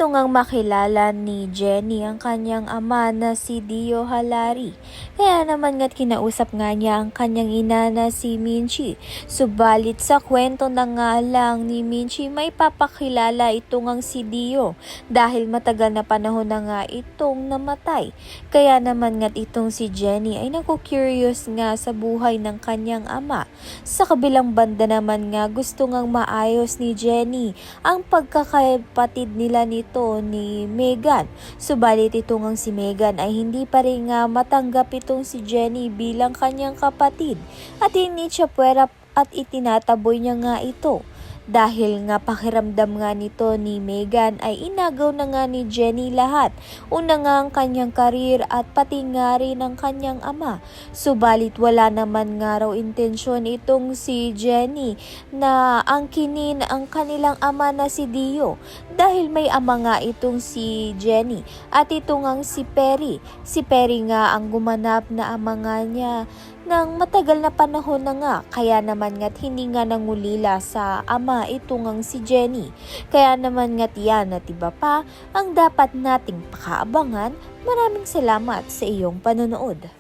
Gusto ngang makilala ni Jenny ang kanyang ama na si Dio Halari. Kaya naman nga't kinausap nga niya ang kanyang ina na si Minchi. Subalit sa kwento na nga lang ni Minchi, may papakilala itong ang si Dio dahil matagal na panahon na nga itong namatay. Kaya naman nga't itong si Jenny ay naku-curious nga sa buhay ng kanyang ama. Sa kabilang banda naman nga, gusto ngang maayos ni Jenny ang pagkakapatid nila nito ni Megan. Subalit itong ang si Megan ay hindi pa rin nga matanggap itong si Jenny bilang kanyang kapatid at hindi siya puwera at itinataboy niya nga ito. Dahil nga pakiramdam nga nito ni Megan ay inagaw na nga ni Jenny lahat. Una nga ang kanyang karir at pati nga rin ang kanyang ama. Subalit wala naman nga raw intensyon itong si Jenny na angkinin ang kanilang ama na si Dio. Dahil may ama nga itong si Jenny at ito ngang si Perry. Si Perry nga ang gumanap na ama nga niya ng matagal na panahon na nga, kaya naman nga't hindi nga nangulila sa ama ito ngang si Jenny. Kaya naman nga't yan at iba pa ang dapat nating pakaabangan. Maraming salamat sa iyong panonood.